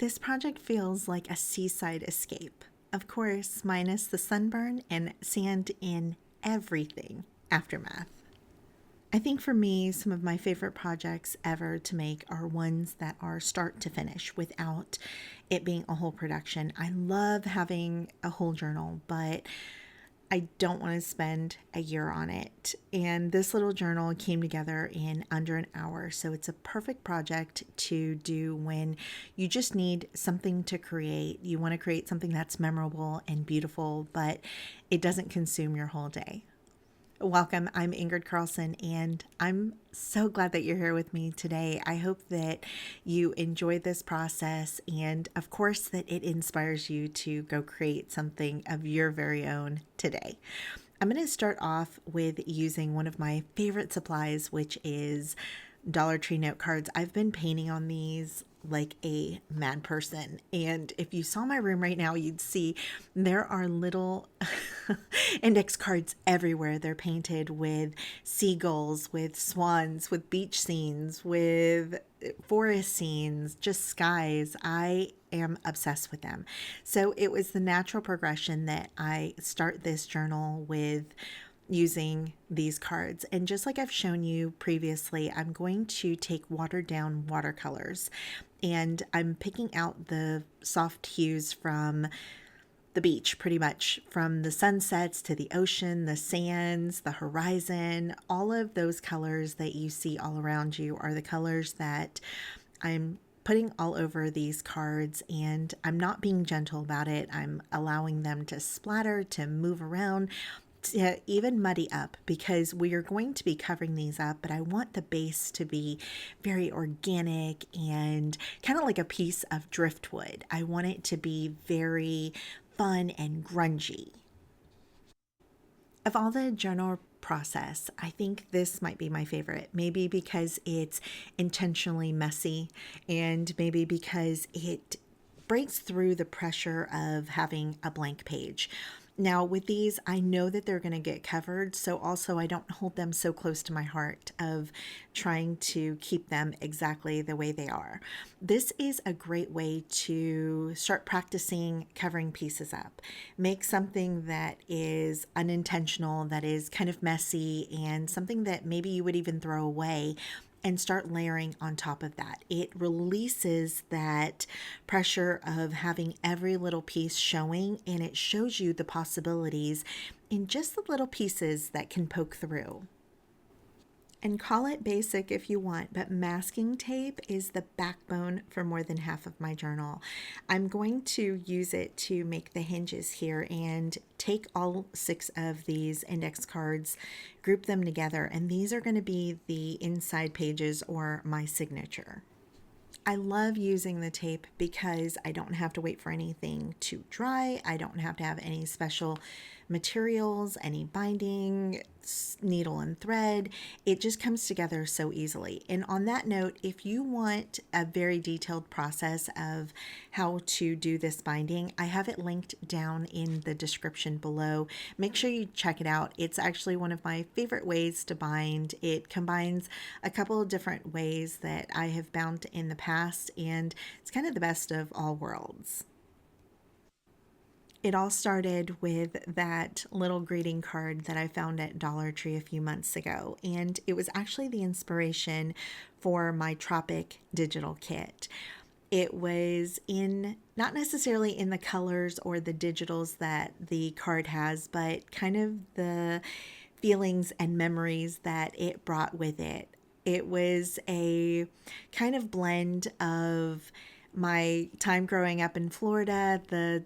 This project feels like a seaside escape. Of course, minus the sunburn and sand in everything aftermath. I think for me, some of my favorite projects ever to make are ones that are start to finish without it being a whole production. I love having a whole journal, but I don't want to spend a year on it. And this little journal came together in under an hour. So it's a perfect project to do when you just need something to create. You want to create something that's memorable and beautiful, but it doesn't consume your whole day. Welcome, I'm Ingrid Carlsen, and I'm so glad that you're here with me today. I hope that you enjoy this process and, of course, that it inspires you to go create something of your very own today. I'm going to start off with using one of my favorite supplies, which is Dollar Tree note cards. I've been painting on these like a mad person. And if you saw my room right now, you'd see there are little index cards everywhere. They're painted with seagulls, with swans, with beach scenes, with forest scenes, just skies. I am obsessed with them. So it was the natural progression that I start this journal with using these cards. And just like I've shown you previously, I'm going to take watered down watercolors, and I'm picking out the soft hues from the beach, pretty much from the sunsets to the ocean, the sands, the horizon. All of those colors that you see all around you are the colors that I'm putting all over these cards, and I'm not being gentle about it. I'm allowing them to splatter, to move around, to even muddy up, because we are going to be covering these up, but I want the base to be very organic and kind of like a piece of driftwood. I want it to be very fun and grungy. Of all the journal process, I think this might be my favorite, maybe because it's intentionally messy, and maybe because it breaks through the pressure of having a blank page. Now with these, I know that they're going to get covered, so also I don't hold them so close to my heart of trying to keep them exactly the way they are. This is a great way to start practicing covering pieces up. Make something that is unintentional, that is kind of messy, and something that maybe you would even throw away, and start layering on top of that. It releases that pressure of having every little piece showing, and it shows you the possibilities in just the little pieces that can poke through. And call it basic if you want, but masking tape is the backbone for more than half of my journal. I'm going to use it to make the hinges here and take all 6 of these index cards, group them together, and these are going to be the inside pages or my signature. I love using the tape because I don't have to wait for anything to dry. I don't have to have any special materials, any binding, needle and thread. It just comes together so easily. And on that note, if you want a very detailed process of how to do this binding, I have it linked down in the description below. Make sure you check it out. It's actually one of my favorite ways to bind. It combines a couple of different ways that I have bound in the past, and it's kind of the best of all worlds. It all started with that little greeting card that I found at Dollar Tree a few months ago, and it was actually the inspiration for my Tropic digital kit. It was in, not necessarily in the colors or the digitals that the card has, but kind of the feelings and memories that it brought with it. It was a kind of blend of my time growing up in Florida, the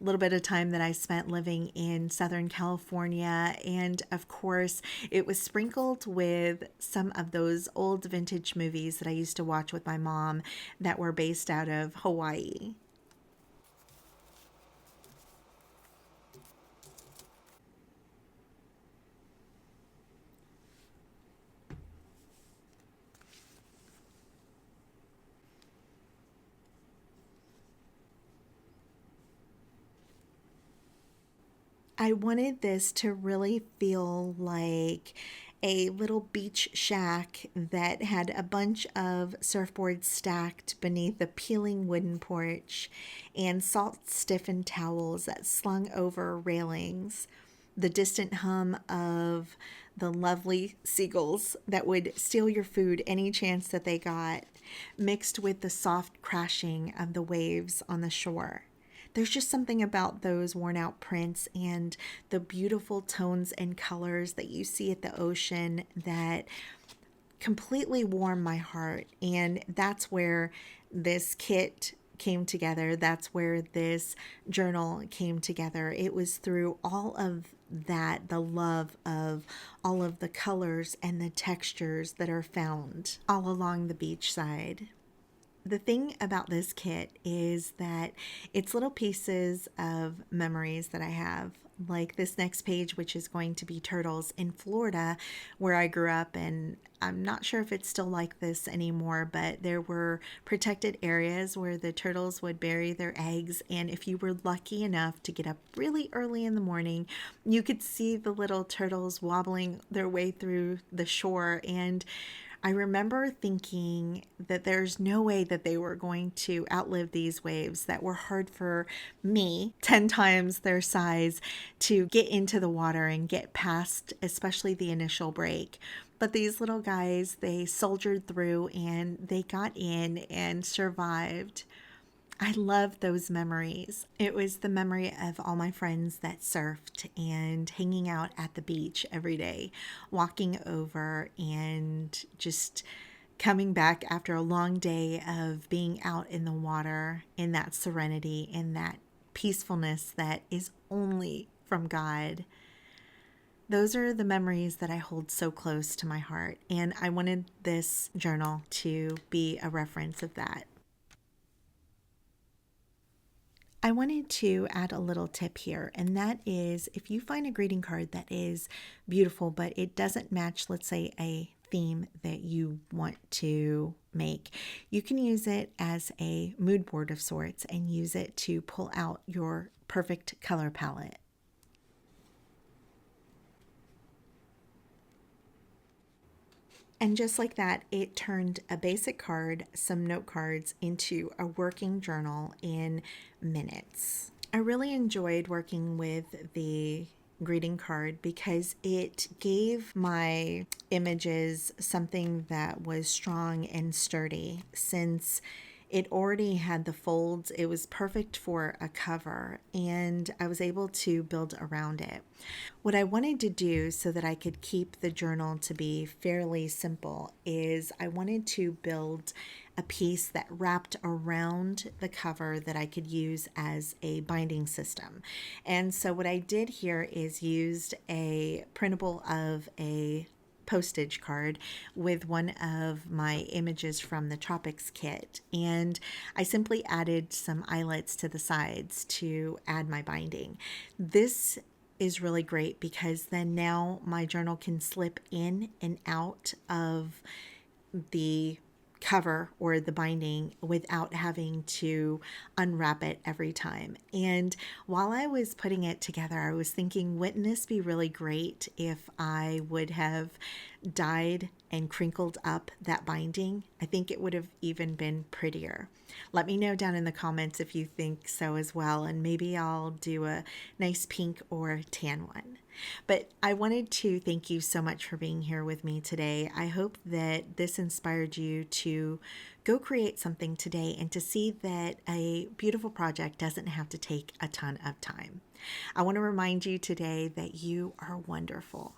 little bit of time that I spent living in Southern California, and of course it was sprinkled with some of those old vintage movies that I used to watch with my mom that were based out of Hawaii. I wanted this to really feel like a little beach shack that had a bunch of surfboards stacked beneath a peeling wooden porch and salt stiffened towels that slung over railings. The distant hum of the lovely seagulls that would steal your food any chance that they got, mixed with the soft crashing of the waves on the shore. There's just something about those worn out prints and the beautiful tones and colors that you see at the ocean that completely warm my heart. And that's where this kit came together. That's where this journal came together. It was through all of that, the love of all of the colors and the textures that are found all along the beachside. The thing about this kit is that it's little pieces of memories that I have, like this next page, which is going to be turtles in Florida, where I grew up. And I'm not sure if it's still like this anymore, but there were protected areas where the turtles would bury their eggs. And if you were lucky enough to get up really early in the morning, you could see the little turtles wobbling their way through the shore. And I remember thinking that there's no way that they were going to outlive these waves that were hard for me, 10 times their size, to get into the water and get past, especially the initial break. But these little guys, they soldiered through and they got in and survived. I love those memories. It was the memory of all my friends that surfed and hanging out at the beach every day, walking over and just coming back after a long day of being out in the water in that serenity, in that peacefulness that is only from God. Those are the memories that I hold so close to my heart, and I wanted this journal to be a reference of that. I wanted to add a little tip here, and that is if you find a greeting card that is beautiful, but it doesn't match, let's say, a theme that you want to make, you can use it as a mood board of sorts and use it to pull out your perfect color palette. And just like that, it turned a basic card, some note cards, into a working journal in minutes. I really enjoyed working with the greeting card because it gave my images something that was strong and sturdy. Since it already had the folds, it was perfect for a cover, and I was able to build around it. What I wanted to do so that I could keep the journal to be fairly simple is I wanted to build a piece that wrapped around the cover that I could use as a binding system. And so what I did here is used a printable of a postage card with one of my images from the Tropics kit, and I simply added some eyelets to the sides to add my binding. This is really great because then now my journal can slip in and out of the cover or the binding without having to unwrap it every time. And while I was putting it together, I was thinking, wouldn't this be really great if I would have dyed and crinkled up that binding? I think it would have even been prettier. Let me know down in the comments if you think so as well, and maybe I'll do a nice pink or tan one. But I wanted to thank you so much for being here with me today. I hope that this inspired you to go create something today and to see that a beautiful project doesn't have to take a ton of time. I want to remind you today that you are wonderful.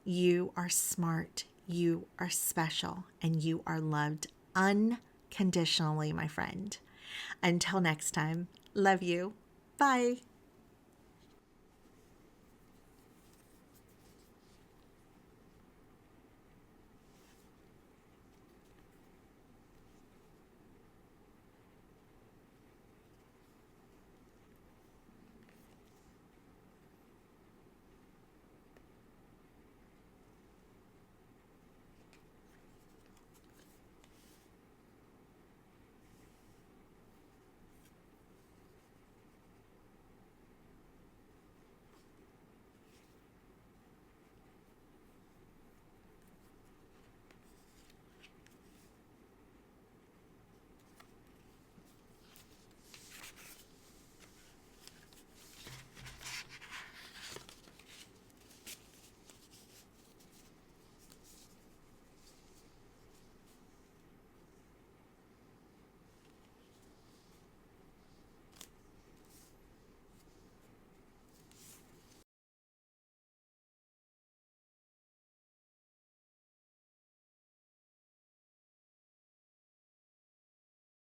You are smart. You are special, and you are loved unconditionally, my friend. Until next time, love you. Bye.